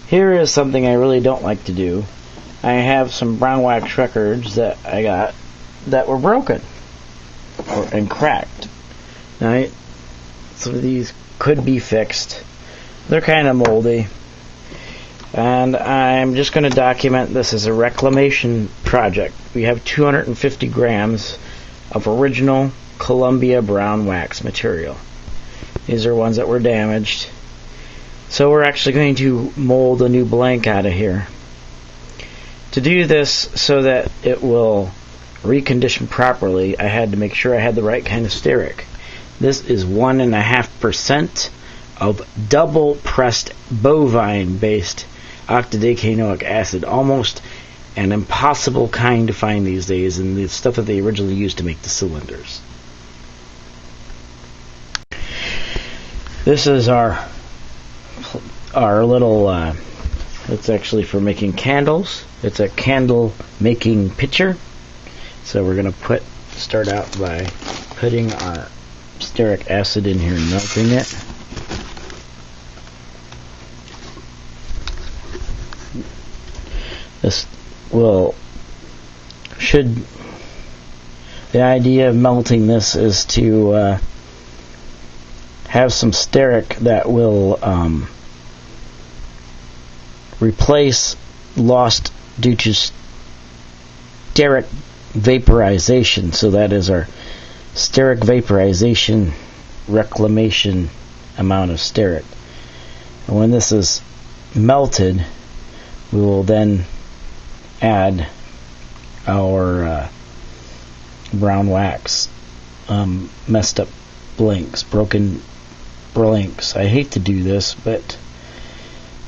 Here is something I really don't like to do. I have some brown wax records that I got that were broken and cracked. Now, some of these could be fixed. They're kind of moldy. And I'm just going to document this as a reclamation project. We have 250 grams of original Columbia brown wax material. These are ones that were damaged. So we're actually going to mold a new blank out of here. To do this so that it will recondition properly, I had to make sure I had the right kind of stearic. This is 1.5% of double pressed bovine based octadecanoic acid, almost an impossible kind to find these days, and the stuff that they originally used to make the cylinders. This is our little it's actually for making candles. It's a candle making pitcher. So we're going to start out by putting our stearic acid in here and melting it. The idea of melting this is to have some stearic that will replace lost due to stearic vaporization. So that is our stearic vaporization reclamation amount of stearic. And when this is melted, we will then add our brown wax, messed up blanks, broken blanks. I hate to do this, but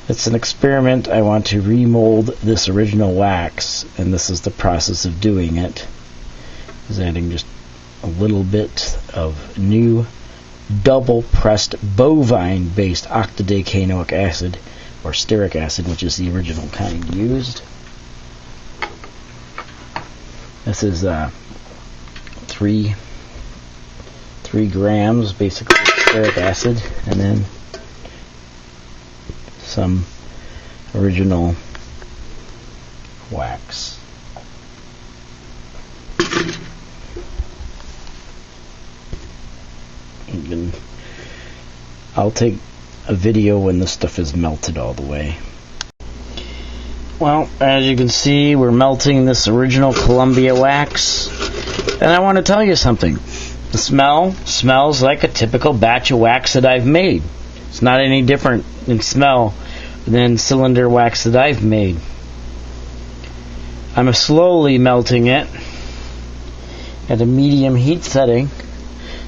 it's an experiment. I want to remold this original wax, and this is the process of doing it. Is adding just a little bit of new double pressed bovine based octadecanoic acid, or stearic acid, which is the original kind used. This is 3 grams basically stearic acid, and then some original wax. I'll take a video when this stuff is melted all the way. Well, as you can see, we're melting this original Columbia wax, and I want to tell you something. The smell smells like a typical batch of wax that I've made. It's not any different in smell than cylinder wax that I've made. I'm slowly melting it at a medium heat setting.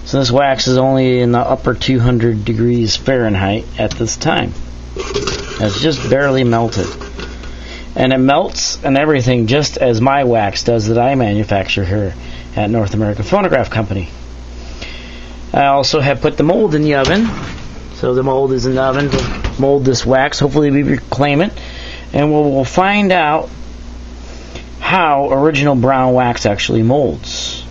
So this wax is only in the upper 200 degrees Fahrenheit at this time. It's just barely melted. And it melts and everything just as my wax does that I manufacture here at North American Phonograph Company. I also have put the mold in the oven. So the mold is in the oven to mold this wax. Hopefully we reclaim it. And we'll find out how original brown wax actually molds.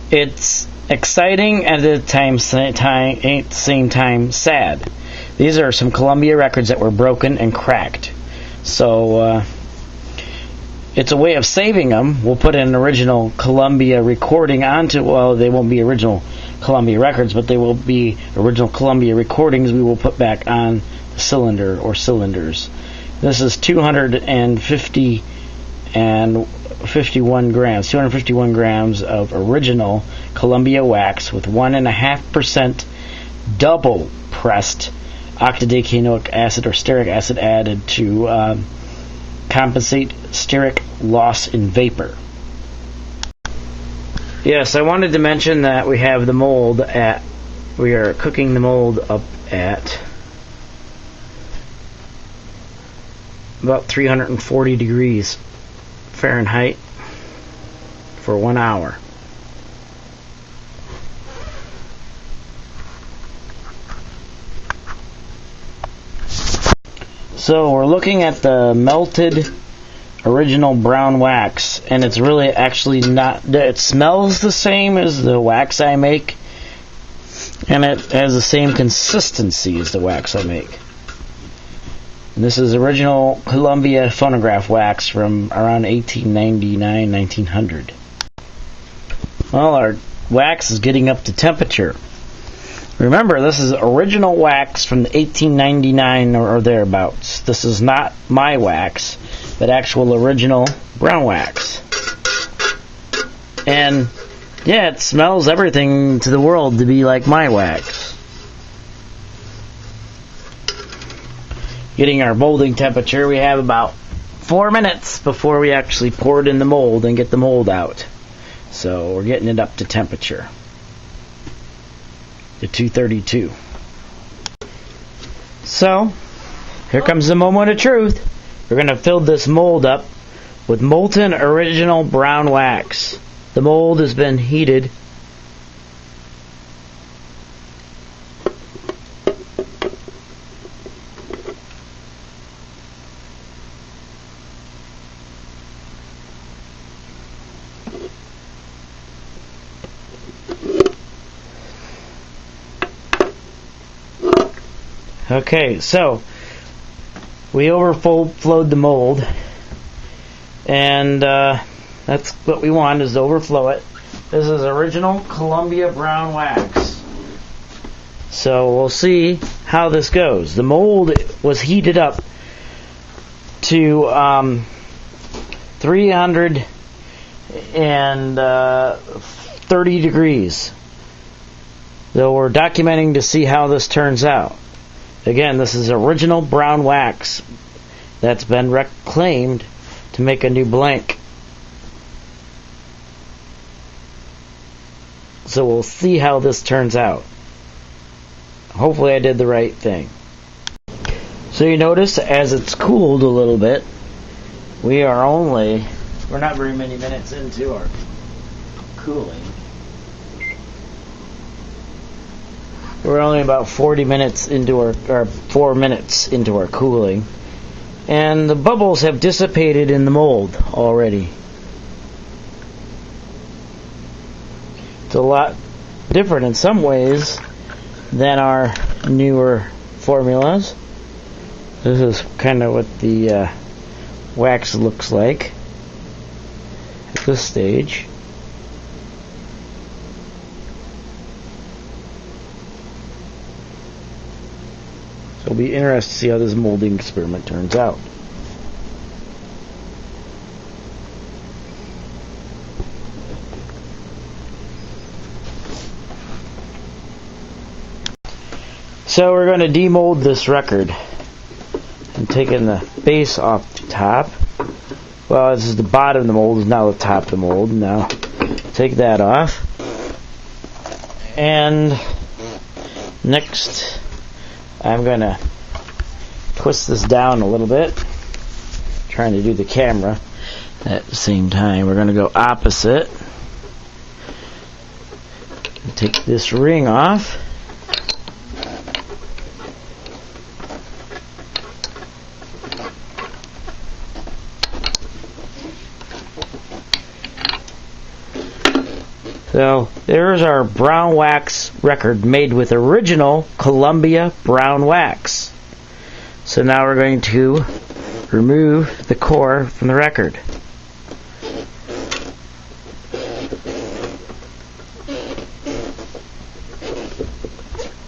It's exciting and at the same time sad. These are some Columbia records that were broken and cracked. So it's a way of saving them. We'll put an original Columbia recording onto, well, they won't be original Columbia records, but they will be original Columbia recordings we will put back on the cylinder or cylinders. This is 251 grams of original Columbia wax with 1.5% double pressed octadecanoic acid or stearic acid added to compensate stearic loss in vapor. Yes, I wanted to mention that we have the mold we are cooking the mold up at about 340 degrees Fahrenheit for 1 hour. So we're looking at the melted original brown wax, and it's really actually not, it smells the same as the wax I make. And it has the same consistency as the wax I make. And this is original Columbia phonograph wax from around 1899, 1900. Well, our wax is getting up to temperature. Remember, this is original wax from the 1899 or thereabouts. This is not my wax, but actual original brown wax. And yeah, it smells everything to the world to be like my wax. Getting our molding temperature, we have about 4 minutes before we actually pour it in the mold and get the mold out. So we're getting it up to temperature, to 232. So here comes the moment of truth. We're going to fill this mold up with molten original brown wax. The mold has been heated. Okay, so we overflowed the mold, and that's what we want, is to overflow it. This is original Columbia brown wax. So we'll see how this goes. The mold was heated up to 330 degrees. So we're documenting to see how this turns out. Again, this is original brown wax that's been reclaimed to make a new blank. So we'll see how this turns out. Hopefully I did the right thing. So you notice as it's cooled a little bit, we're not very many minutes into our cooling. We're only about 40 minutes into or 4 minutes into our cooling. And the bubbles have dissipated in the mold already. It's a lot different in some ways than our newer formulas. This is kind of what the wax looks like at this stage. So it'll be interesting to see how this molding experiment turns out. So we're going to demold this record. I'm taking the base off the top. Well, this is the bottom of the mold, is now the top of the mold. Now take that off. And next I'm going to twist this down a little bit, trying to do the camera at the same time. We're going to go opposite. Take this ring off. So there's our brown wax record made with original Columbia brown wax. So now we're going to remove the core from the record.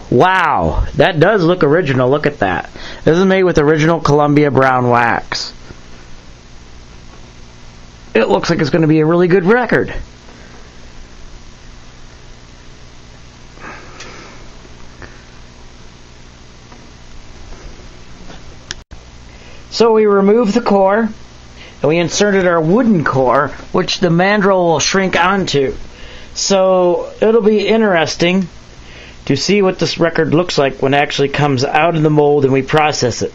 Wow, that does look original. Look at that. This is made with original Columbia brown wax. It looks like it's going to be a really good record. So we removed the core, and we inserted our wooden core, which the mandrel will shrink onto. So it'll be interesting to see what this record looks like when it actually comes out of the mold and we process it.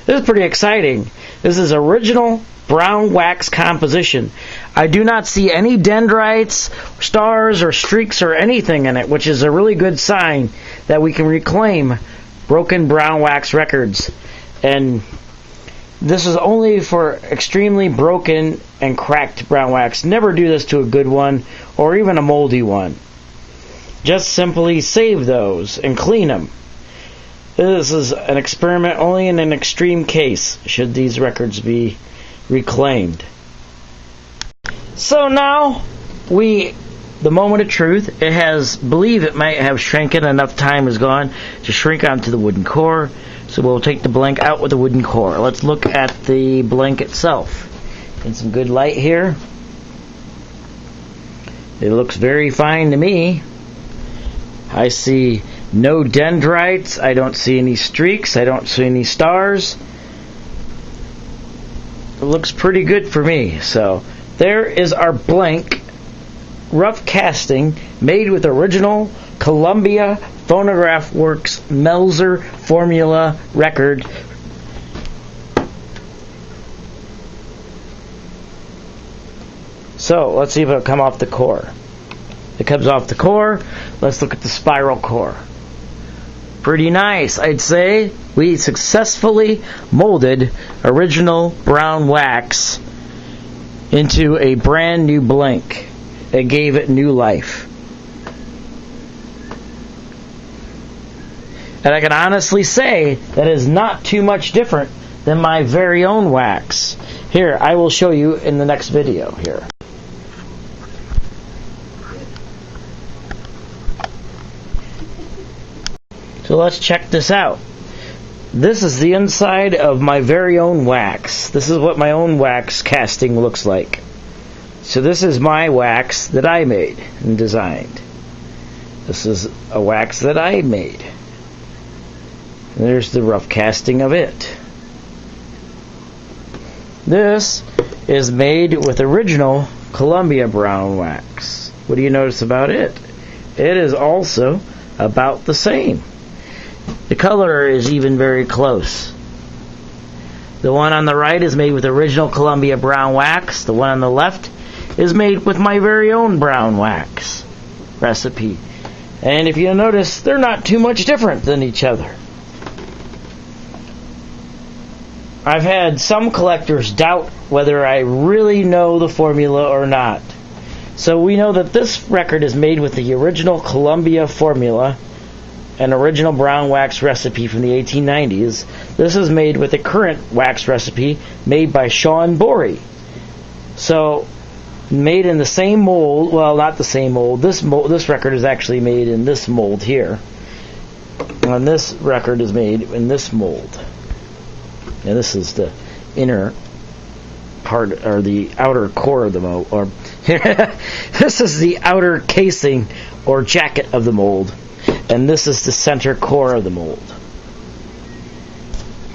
This is pretty exciting. This is original brown wax composition. I do not see any dendrites, stars, or streaks or anything in it, which is a really good sign that we can reclaim broken brown wax records. And this is only for extremely broken and cracked brown wax. Never do this to a good one or even a moldy one. just simply save those and clean them. This is an experiment only in an extreme case, should these records be reclaimed. So now, the moment of truth, it has, believe it might have shrinking, enough time has gone to shrink onto the wooden core. So we'll take the blank out with the wooden core. Let's look at the blank itself. In some good light here. It looks very fine to me. I see no dendrites. I don't see any streaks. I don't see any stars. It looks pretty good for me. So there is our blank rough casting made with original Columbia Phonograph Works Melzer formula record. So let's see if it'll come off the core. It comes off the core. Let's look at the spiral core. Pretty nice, I'd say. We successfully molded original brown wax into a brand new blank. It gave it new life. And I can honestly say that is not too much different than my very own wax. Here, I will show you in the next video here. So let's check this out. This is the inside of my very own wax. This is what my own wax casting looks like. So this is my wax that I made and designed. This is a wax that I made. And there's the rough casting of it. This is made with original Columbia brown wax. What do you notice about it? It is also about the same. The color is even very close. The one on the right is made with original Columbia brown wax. The one on the left is made with my very own brown wax recipe. And if you notice, they're not too much different than each other. I've had some collectors doubt whether I really know the formula or not. So we know that this record is made with the original Columbia formula, an original brown wax recipe from the 1890s. This is made with a current wax recipe made by Sean Borey. So, made in the same mold, well, not the same mold. This record is actually made in this mold here. And this record is made in this mold. And this is the inner part, or the outer core of the mold. Or this is the outer casing or jacket of the mold. And this is the center core of the mold.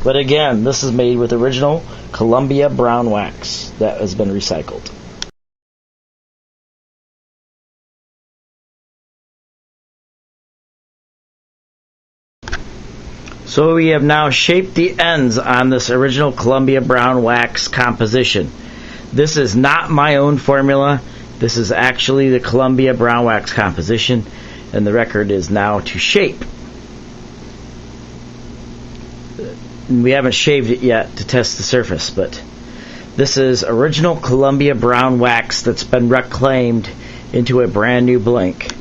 But again, this is made with original Columbia brown wax that has been recycled. So we have now shaped the ends on this original Columbia brown wax composition. This is not my own formula. This is actually the Columbia brown wax composition, and the record is now to shape. We haven't shaved it yet to test the surface, but this is original Columbia brown wax that's been reclaimed into a brand new blank.